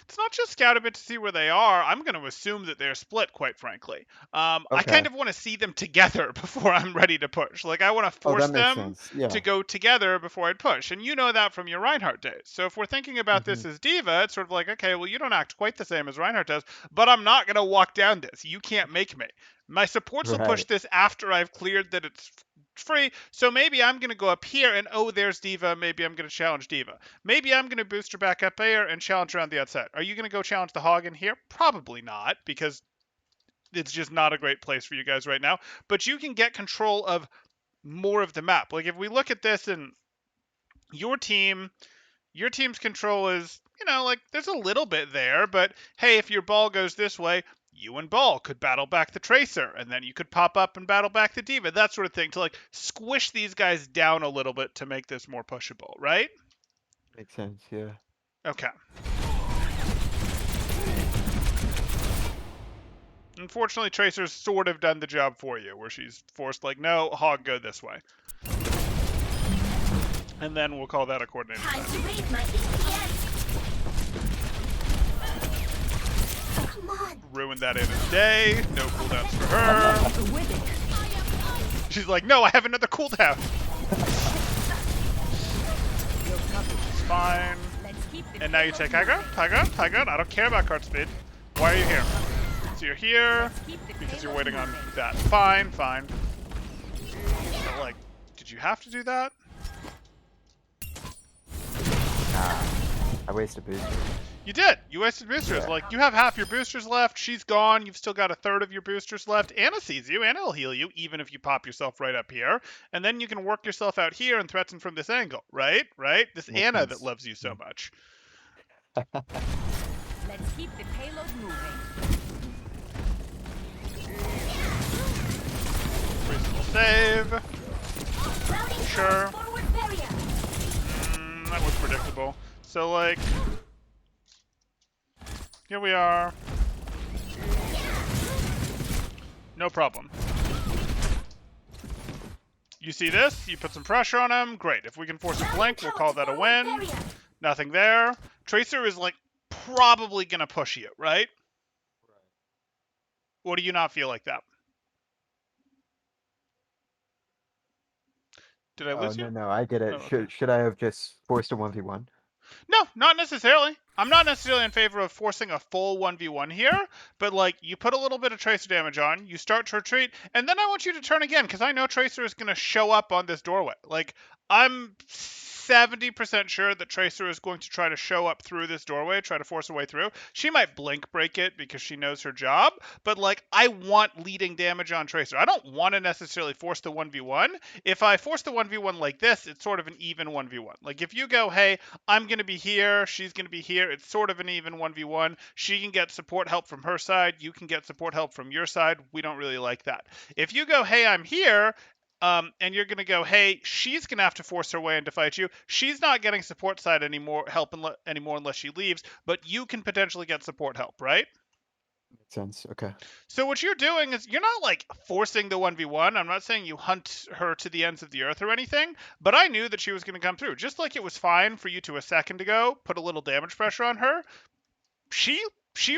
It's not just scout a bit to see where they are. I'm going to assume that they're split, quite frankly. I Okay. kind of want to see them together before I'm ready to push. Like, I want to Oh, force that makes them sense. Yeah. to go together before I'd push. And you know that from your Reinhardt days. So if we're thinking about this as Diva, it's sort of like, okay, well, you don't act quite the same as Reinhardt does, but I'm not going to walk down this. You can't make me. My supports will push Right. this after I've cleared that it's free. So maybe I'm going to go up here and, oh, there's Diva. Maybe I'm going to challenge Diva. Maybe I'm going to boost her back up there and challenge around the outside. Are you going to go challenge the Hog in here? Probably not, because it's just not a great place for you guys right now. But you can get control of more of the map. Like if we look at this and your team's control is, like there's a little bit there, but hey, if your ball goes this way, you and Ball could battle back the Tracer, and then you could pop up and battle back the Diva, that sort of thing, to like squish these guys down a little bit to make this more pushable, right? Makes sense. Yeah. Okay. Unfortunately, Tracer's sort of done the job for you, where she's forced, like, no, Hog, go this way. And then we'll call that a coordinated Time attack. to raise my EPS. Come on. Ruined that Ava's day. No cooldowns for her. She's like, no, I have another cooldown. It's fine. And now you take high ground, high ground, high ground. I don't care about card speed. Why are you here? So you're here because you're waiting on that. Fine, fine. But like, did you have to do that? Nah. I wasted booster. You did. You wasted boosters. Yeah. Like, you have half your boosters left. She's gone. You've still got a third of your boosters left. Anna sees you. Anna will heal you, even if you pop yourself right up here. And then you can work yourself out here and threaten from this angle, right? Right? This Makes Anna sense. that loves you so much. Let's keep the payload moving. Reasonable save. Routing Sure. towards forward barrier. That was predictable. So, like, here we are. No problem. You see this? You put some pressure on him. Great. If we can force a blink, we'll call that a win. Barrier. Nothing there. Tracer is, like, probably going to push you, right? Or do you not feel like that? Did I Oh, lose you? no, I get it. Oh, okay. Should I have just forced a 1v1? No, not necessarily. I'm not necessarily in favor of forcing a full 1v1 here, but like you put a little bit of Tracer damage on, you start to retreat, and then I want you to turn again because I know Tracer is going to show up on this doorway. Like I'm 70% sure that Tracer is going to try to show up through this doorway, try to force her way through. She might blink break it because she knows her job, but like I want leading damage on Tracer. I don't want to necessarily force the 1v1. If I force the 1v1 like this, it's sort of an even 1v1. Like if you go, hey, I'm going to be here, she's going to be here, it's sort of an even 1v1. She can get support help from her side, you can get support help from your side. We don't really like that. If you go, hey, I'm here, and you're going to go, hey, she's going to have to force her way in to fight you. She's not getting support side help anymore unless she leaves, but you can potentially get support help, right? Makes sense. Okay. So what you're doing is you're not like forcing the 1v1. I'm not saying you hunt her to the ends of the earth or anything, but I knew that she was going to come through. Just like it was fine for you to a second ago put a little damage pressure on her. She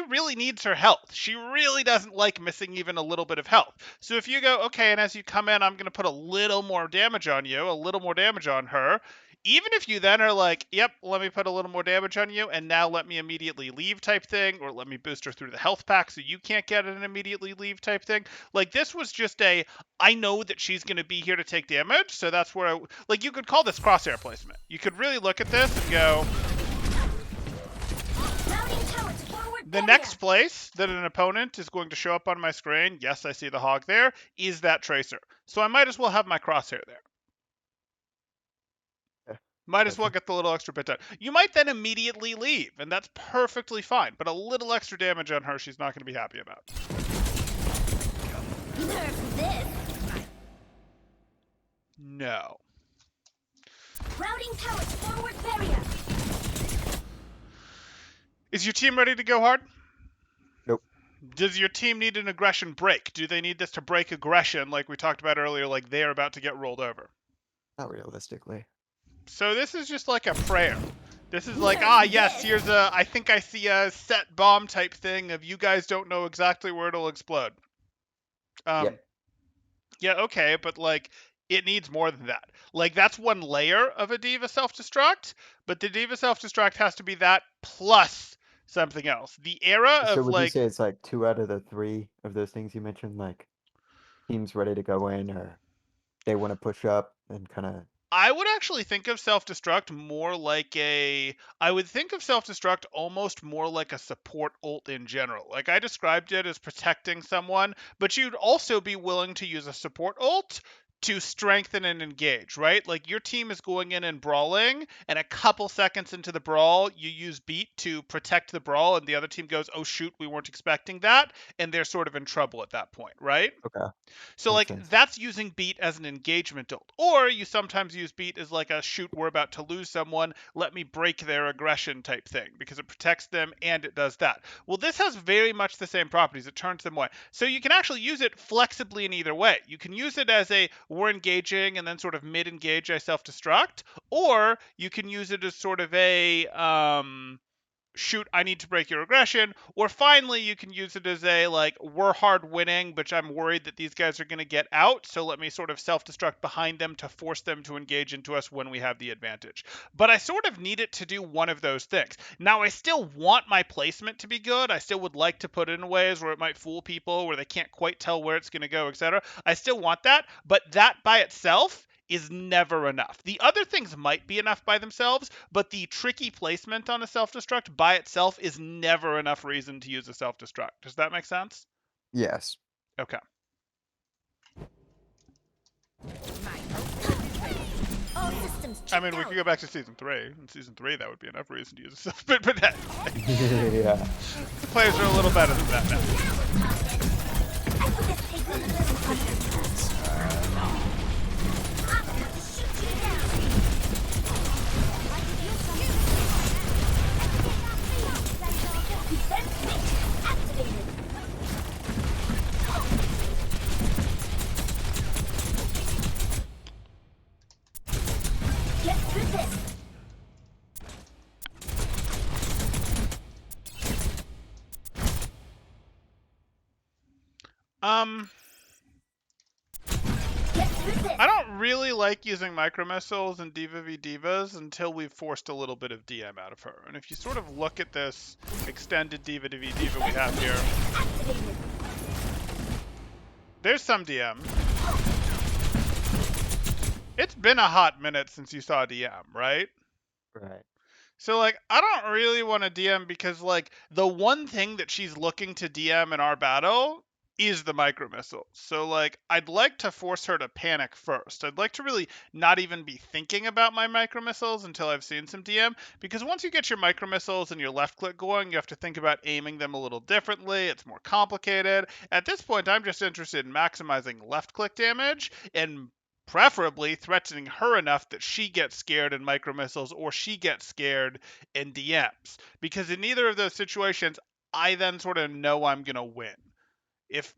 really needs her health. She really doesn't like missing even a little bit of health. So if you go, okay, and as you come in, I'm going to put a little more damage on you, a little more damage on her. Even if you then are like, yep, let me put a little more damage on you, and now let me immediately leave type thing, or let me boost her through the health pack so you can't get an immediately leave type thing. Like, this was just I know that she's going to be here to take damage, so that's where you could call this crosshair placement. You could really look at this and go, Routing towards forward the barrier. next place that an opponent is going to show up on my screen, yes, I see the hog there, is that Tracer. So I might as well have my crosshair there. Might as well get the little extra bit done. You might then immediately leave, and that's perfectly fine. But a little extra damage on her, she's not going to be happy about. Nerf this. No. Routing towards forward barrier. Is your team ready to go hard? Nope. Does your team need an aggression break? Do they need this to break aggression like we talked about earlier, like they're about to get rolled over? Not realistically. So this is just like a prayer. This is like, Nerf yes, this. here's I think I see a set bomb type thing of you guys don't know exactly where it'll explode. Yeah. Yeah, okay, but like it needs more than that. Like that's one layer of a Diva self-destruct, but the Diva self-destruct has to be that plus something else. The era So of would you like say it's like 2 out of the 3 of those things you mentioned, like teams ready to go in or they want to push up and kind of. I would actually think of self-destruct more like I would think of self-destruct almost more like a support ult in general. Like I described it as protecting someone, but you'd also be willing to use a support ult to strengthen and engage, right? Like your team is going in and brawling, and a couple seconds into the brawl, you use beat to protect the brawl, and the other team goes, oh shoot, we weren't expecting that, and they're sort of in trouble at that point, right? Okay. So Makes like sense. that's using beat as an engagement ult. Or you sometimes use beat as like a shoot, we're about to lose someone, let me break their aggression type thing because it protects them and it does that. Well, this has very much the same properties. It turns them away. So you can actually use it flexibly in either way. You can use it as we're engaging and then sort of mid-engage I self-destruct, or you can use it as sort of shoot, I need to break your aggression, or finally you can use it as we're hard winning, but I'm worried that these guys are going to get out, so let me sort of self-destruct behind them to force them to engage into us when we have the advantage. But I sort of need it to do one of those things. Now, I still want my placement to be good. I still would like to put it in ways where it might fool people, where they can't quite tell where it's going to go, etc. I still want that, but that by itself is never enough. The other things might be enough by themselves, but the tricky placement on a self-destruct by itself is never enough reason to use a self-destruct. Does that make sense? Yes. Okay. My ultimate is ready. All systems I checked mean, we out. could go back to season 3. In season 3, that would be enough reason to use this. But that, Yeah. the players are a little better than that now. Now we're talking. I think this takes a little undercut. I'm about to shoot you down. Defense switch activated. Get through this. Get through this. I don't really like using micro missiles and Diva v Divas until we've forced a little bit of DM out of her. And if you sort of look at this extended Diva v Diva we have here, Activated. there's some DM. It's been a hot minute since you saw DM, right? Right. So, like, I don't really want to DM because, like, the one thing that she's looking to DM in our battle is the micro missiles. So, like, I'd like to force her to panic first. I'd like to really not even be thinking about my micro missiles until I've seen some DM, because once you get your micro missiles and your left click going, you have to think about aiming them a little differently. It's more complicated. At this point, I'm just interested in maximizing left click damage and preferably threatening her enough that she gets scared in micro missiles or she gets scared in DMs. Because in neither of those situations, I then sort of know I'm gonna win.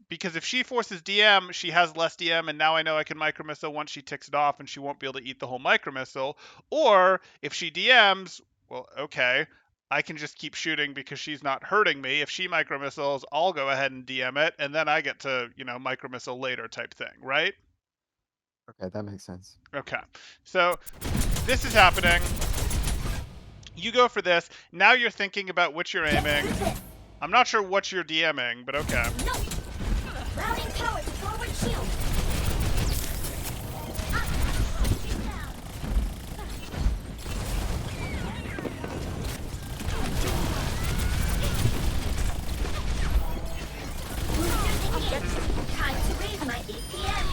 Because if she forces DM, she has less DM, and now I know I can micro missile once she ticks it off, and she won't be able to eat the whole micro missile. Or if she DMs, well, okay, I can just keep shooting because she's not hurting me. If she micro missiles, I'll go ahead and DM it, and then I get to, micro missile later type thing, right? Okay, that makes sense. Okay, so this is happening. You go for this. Now you're thinking about which you're aiming. I'm not sure what you're DMing, but okay. No. Routing power to forward shield. Time to raise my APM.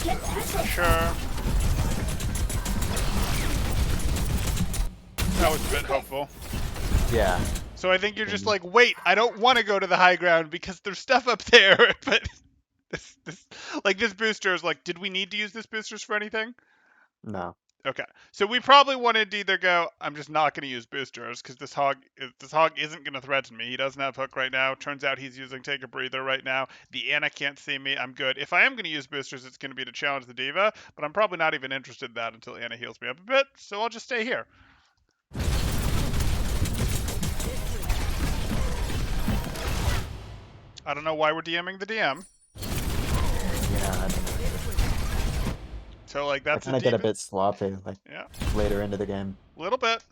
Get through this. Sure. That was a bit hopeful. Yeah. So I think you're just like, wait, I don't want to go to the high ground because there's stuff up there. But this booster is like, did we need to use this boosters for anything? No. Okay, so we probably wanted to either go, I'm just not going to use boosters because this hog isn't going to threaten me. He doesn't have hook right now. Turns out he's using take a breather right now. The Anna can't see me. I'm good. If I am going to use boosters, it's going to be to challenge the Diva, but I'm probably not even interested in that until Anna heals me up a bit, so I'll just stay here. I don't know why we're DMing the DM. Yeah. So, like, I that's kind of get a bit sloppy, like, yeah, later into the game. a little bit.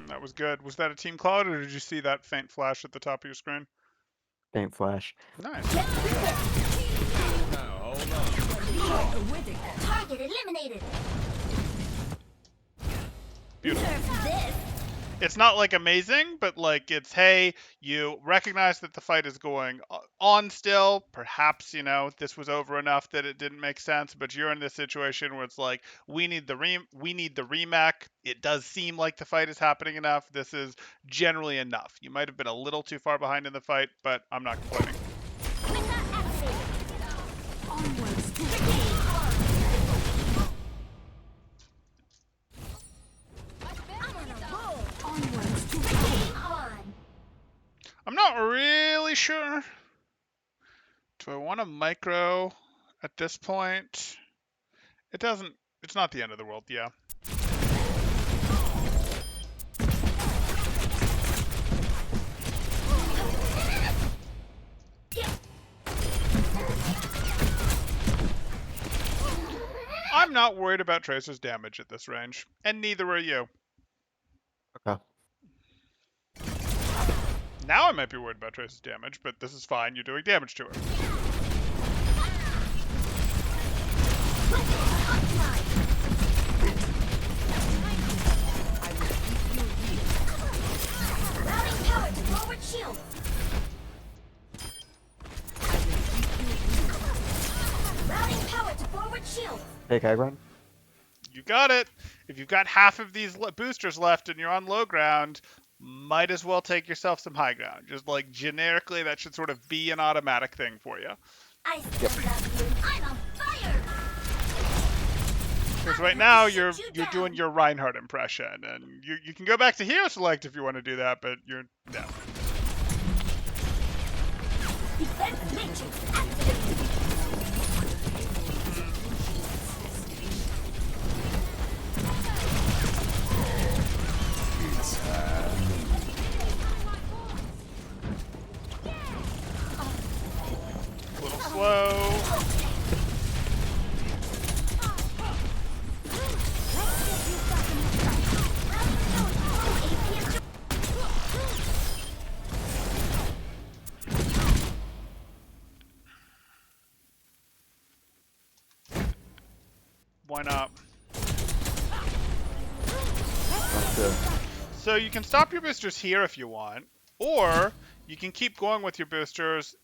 That was good. Was that a team cloud, or did you see that faint flash at the top of your screen? Faint flash. Nice. Target eliminated. Beautiful. This. It's not like amazing, but like it's, hey, you recognize that the fight is going on still. Perhaps, this was over enough that it didn't make sense, but you're in this situation where it's like, we need the remake. It does seem like the fight is happening enough. This is generally enough. You might have been a little too far behind in the fight, but I'm not complaining. Onwards to onwards to I'm not really sure. Do I want a micro at this point? It's not the end of the world, yeah. I'm not worried about Tracer's damage at this range, and neither are you. Okay. Now I might be worried about Tracer's damage, but this is fine. You're doing damage to her. Routing power to forward shield. Routing power to forward shield. Take high ground. You got it. If you've got half of these boosters left and you're on low ground, might as well take yourself some high ground. Just like generically, that should sort of be an automatic thing for you. I still love you. I'm on fire. Because right now you're doing your Reinhardt impression, and you can go back to hero select if you want to do that, but you're no. Defense matrix activated. A little slow. Why not? That's good. So you can stop your boosters here if you want, or you can keep going with your boosters,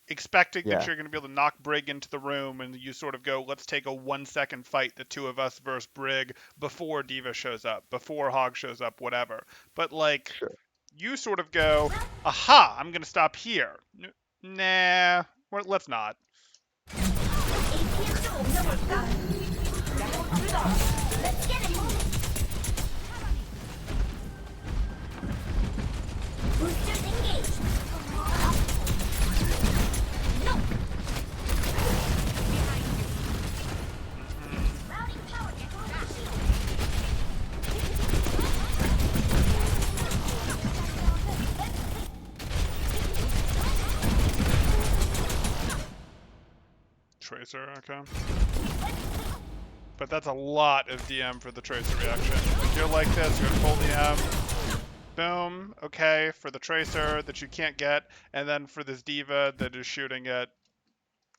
expecting that Yeah. you're going to be able to knock Brig into the room, and you sort of go, let's take a 1 second fight, the two of us versus Brig, before Diva shows up, before Hog shows up, whatever. But like, Sure. you sort of go, aha, I'm going to stop here. Nah, let's not. Let's get it. Boosters engaged. No. Routing power to forward shield. Tracer, okay. But that's a lot of DM for the Tracer reaction. If you're like this, you're full DM. Boom, okay, for the Tracer that you can't get, and then for this Diva that is shooting at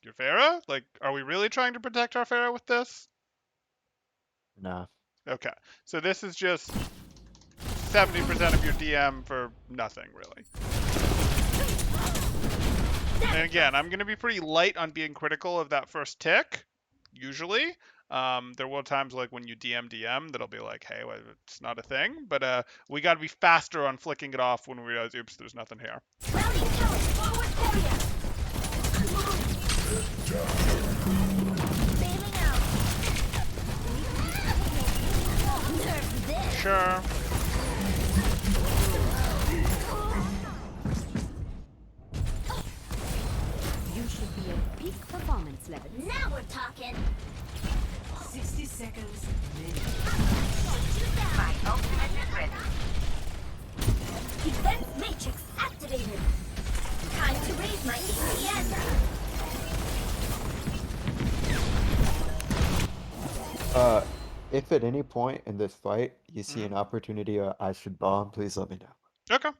your Pharah? Like, are we really trying to protect our Pharah with this? No. Okay, so this is just 70% of your DM for nothing, really. And again, I'm going to be pretty light on being critical of that first tick, usually. There will times like when you DM that'll be like, hey, well, it's not a thing. But we got to be faster on flicking it off when we realize, oops, there's nothing here. Routing power to forward area. Bailing out. Nerf this. Sure. You should be at peak performance level. Now we're talking. 60 seconds. Shoot you down. My ultimate is ready. Defense matrix activated. Time to raise my EPN. If at any point in this fight you see an opportunity or I should bomb, please let me know. Okay.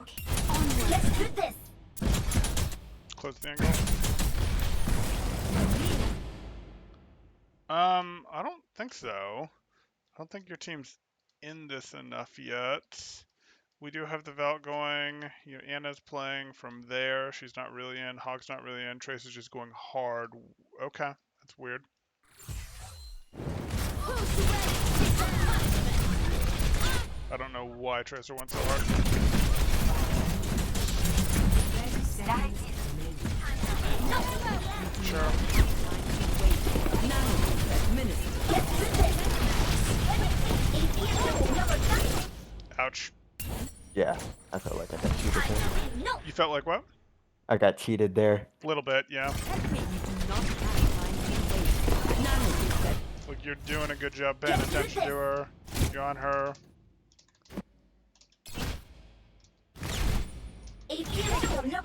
Okay, let's do this. Close the angle. I don't think so. I don't think your team's in this enough yet. We do have the Velt going. You know, Anna's playing from there. She's not really in. Hog's not really in. Trace is just going hard. Okay, that's weird. I don't know why Tracer went so hard. 30 seconds remaining. Sure. Ouch. Yeah, I felt like I got cheated there. No. You felt like what? I got cheated there. A little bit, yeah. Look, you're doing a good job paying attention to her. You're on her.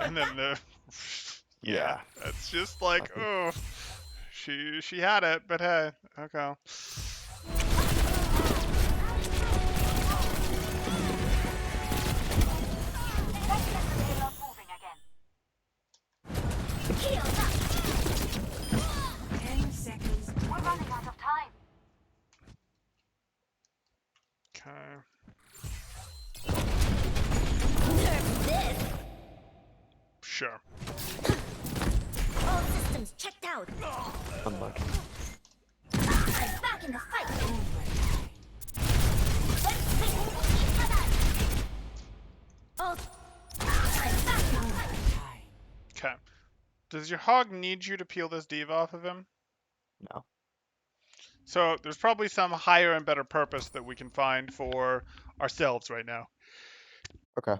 And then the yeah, it's just like, oh, she had it, but hey, okay. Heels up. 10 seconds. We're running out of time. Okay. Nerf this. Sure. All systems checked out. Unlucky. I'm back in the fight. Oh, I'm back in the fight. Okay. Does your hog need you to peel this diva off of him? No. So there's probably some higher and better purpose that we can find for ourselves right now. Okay.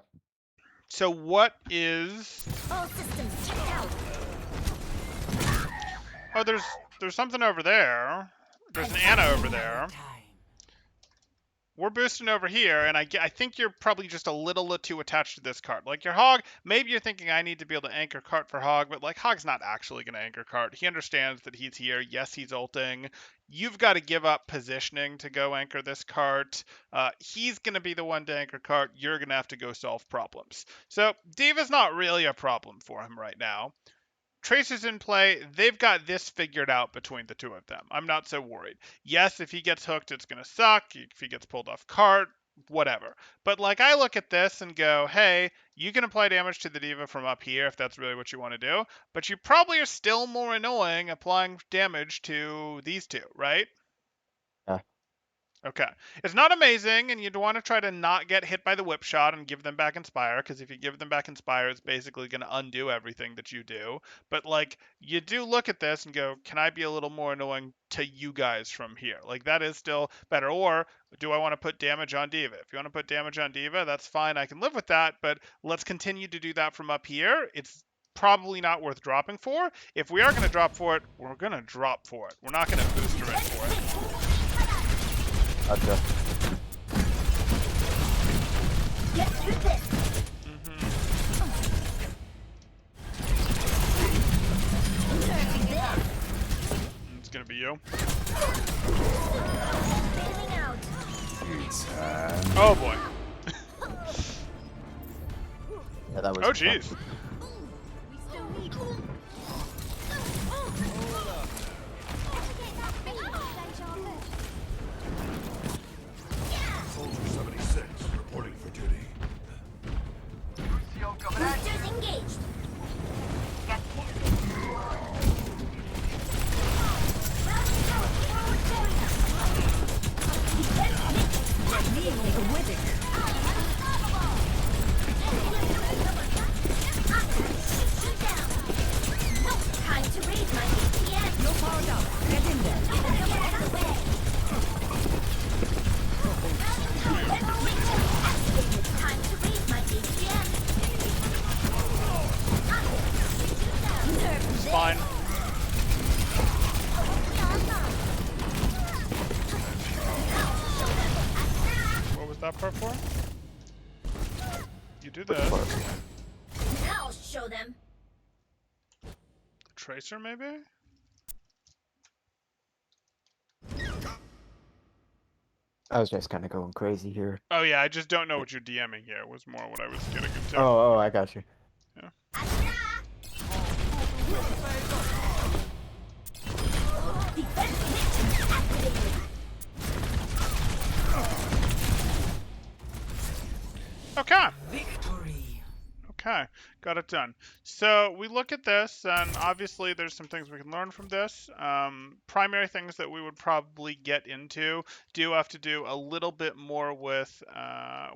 So what is... All systems checked out. Oh, there's something over there. There's an Anna over there. We're boosting over here, and I think you're probably just a little too attached to this card. Like your Hog, maybe you're thinking I need to be able to anchor cart for Hog, but like Hog's not actually going to anchor cart. He understands that he's here. Yes, he's ulting. You've got to give up positioning to go anchor this cart. He's going to be the one to anchor cart. You're going to have to go solve problems. So Diva's not really a problem for him right now. Tracer's in play. They've got this figured out between the two of them. I'm not so worried. Yes, if he gets hooked, it's going to suck. If he gets pulled off cart, whatever. But like I look at this and go, hey, you can apply damage to the diva from up here if that's really what you want to do. But you probably are still more annoying applying damage to these two, right? Yeah. Okay. It's not amazing, and you'd want to try to not get hit by the whip shot and give them back Inspire, because if you give them back Inspire, it's basically going to undo everything that you do. But, like, you do look at this and go, can I be a little more annoying to you guys from here? Like, that is still better. Or do I want to put damage on Diva? If you want to put damage on Diva, that's fine. I can live with that, but let's continue to do that from up here. It's probably not worth dropping for. If we are going to drop for it, we're going to drop for it. We're not going to booster in for it. Gotcha. Get through this. Nerf this. It's going to be you. Bailing out. Oh, boy. Yeah, that was. Oh, jeez. We still need. Soldier 76, reporting for duty. Boosters engaged. Time to raise my ATM. You're powered up. Get in there. Time to raise my ATM. It's fine. What was that part for? You do this. Now I'll show them. Tracer, maybe? I was just kind of going crazy here. Oh, yeah, I just don't know what you're DMing here, was more what I was getting into. Oh, I got you. Okay. Victory. Okay, got it done. So we look at this, and obviously there's some things we can learn from this. Primary things that we would probably get into do have to do a little bit more with,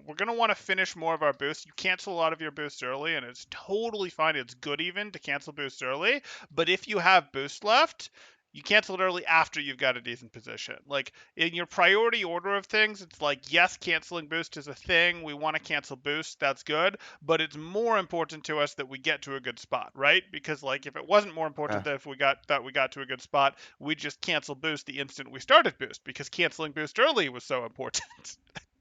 we're going to want to finish more of our boosts. You cancel a lot of your boosts early, and it's totally fine. It's good even to cancel boosts early, but if you have boost left, you cancel it early after you've got a decent position. Like, in your priority order of things, it's like, yes, canceling boost is a thing. We want to cancel boost. That's good. But it's more important to us that we get to a good spot, right? Because, like, if it wasn't more important that if we got to a good spot, we'd just cancel boost the instant we started boost, because canceling boost early was so important.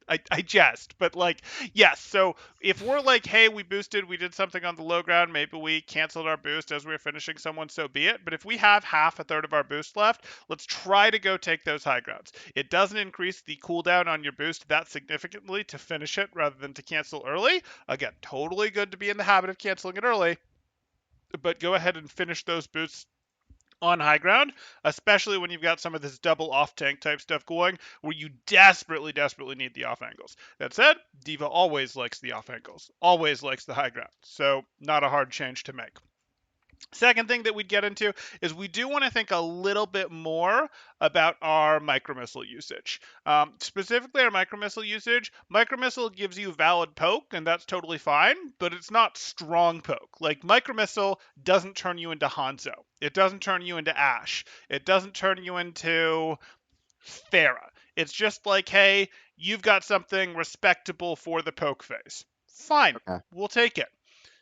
I jest, but like, yes. So if we're like, hey, we boosted, we did something on the low ground, maybe we canceled our boost as we were finishing someone, so be it. But if we have half a third of our boost left, let's try to go take those high grounds. It doesn't increase the cooldown on your boost that significantly to finish it rather than to cancel early. Again, totally good to be in the habit of canceling it early, but go ahead and finish those boosts on high ground, especially when you've got some of this double off tank type stuff going where you desperately, desperately need the off angles. That said, Diva always likes the off angles, always likes the high ground, so not a hard change to make. Second thing that we'd get into is we do want to think a little bit more about our micromissile usage. Specifically, our micromissile usage. Micromissile gives you valid poke, and that's totally fine, but it's not strong poke. Like, micromissile doesn't turn you into Hanzo. It doesn't turn you into Ash. It doesn't turn you into Farah. It's just like, hey, you've got something respectable for the poke phase. Fine, Okay. we'll take it.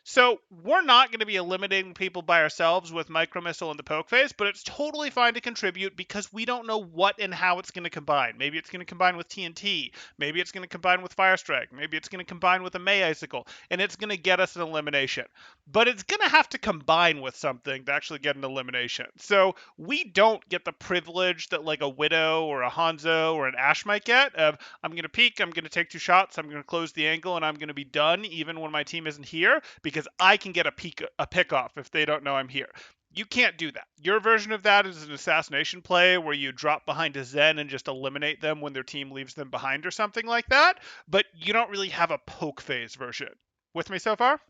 So we're not going to be eliminating people by ourselves with micromissile and the poke phase, but it's totally fine to contribute because we don't know what and how it's going to combine. Maybe it's going to combine with TNT. Maybe it's going to combine with Fire Strike. Maybe it's going to combine with a May Icicle, and it's going to get us an elimination. But it's going to have to combine with something to actually get an elimination. So we don't get the privilege that like a Widow or a Hanzo or an Ash might get of, I'm going to peek, I'm going to take 2 shots, I'm going to close the angle, and I'm going to be done even when my team isn't here, because I can get a pick off if they don't know I'm here. You can't do that. Your version of that is an assassination play where you drop behind a Zen and just eliminate them when their team leaves them behind or something like that, but you don't really have a poke phase version. With me so far?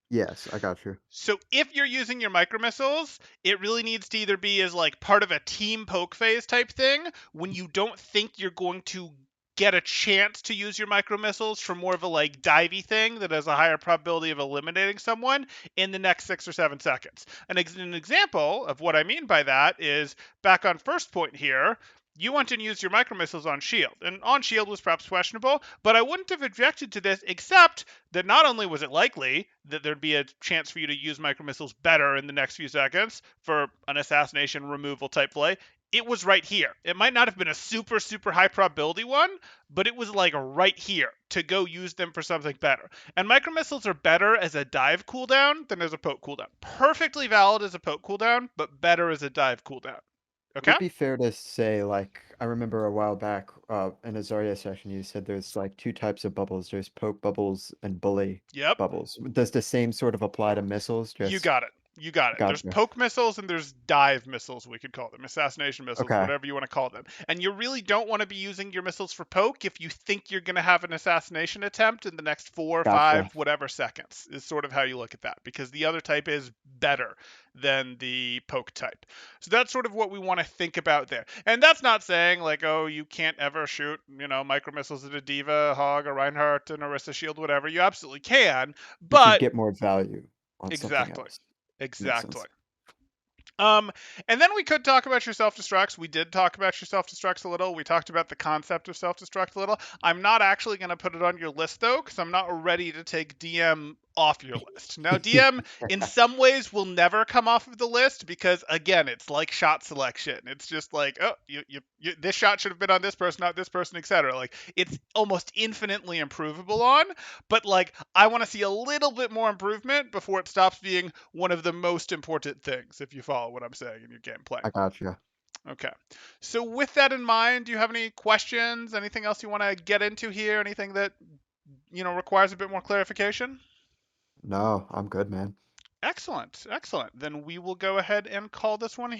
Yes, I got you. So if you're using your micro missiles, it really needs to either be as like part of a team poke phase type thing when you don't think you're going to get a chance to use your micro missiles for more of a like divey thing that has a higher probability of eliminating someone in the next 6 or 7 seconds. An example of what I mean by that is back on first point here. You went and used your micro missiles on shield, and on shield was perhaps questionable, but I wouldn't have objected to this except that not only was it likely that there'd be a chance for you to use micro missiles better in the next few seconds for an assassination removal type play, it was right here. It might not have been a super, super high probability one, but it was like right here to go use them for something better. And micro missiles are better as a dive cooldown than as a poke cooldown. Perfectly valid as a poke cooldown, but better as a dive cooldown. Would Okay? it be fair to say, like, I remember a while back, in a Zarya session, you said there's like 2 types of bubbles. There's poke bubbles and bully Yep. bubbles. Does the same sort of apply to missiles? You Just got it. You got it. There's gotcha. poke missiles and there's dive missiles, we could call them. Assassination missiles, Okay, whatever you want to call them. And you really don't want to be using your missiles for poke if you think you're going to have an assassination attempt in the next 4, gotcha. 5, whatever seconds, is sort of how you look at that. Because the other type is better than the poke type. So that's sort of what we want to think about there. And that's not saying, like, oh, you can't ever shoot, micro missiles at a Diva, a Hog, a Reinhardt, an Orisa Shield, whatever. You absolutely can. But you'd But get more value on something exactly. else. Makes Exactly. sense. And then we could talk about your self-destructs. We did talk about your self-destructs a little. We talked about the concept of self-destruct a little. I'm not actually going to put it on your list, though, because I'm not ready to take DM off your list. Now, DM, in some ways, will never come off of the list because, again, it's like shot selection. It's just like, oh, this shot should have been on this person, not this person, etc. Like, it's almost infinitely improvable on, but, like, I want to see a little bit more improvement before it stops being one of the most important things, if you follow what I'm saying in your gameplay. I gotcha. Okay. So with that in mind, do you have any questions? Anything else you want to get into here? Anything that, requires a bit more clarification? No, I'm good, man. Excellent. Excellent. Then we will go ahead and call this one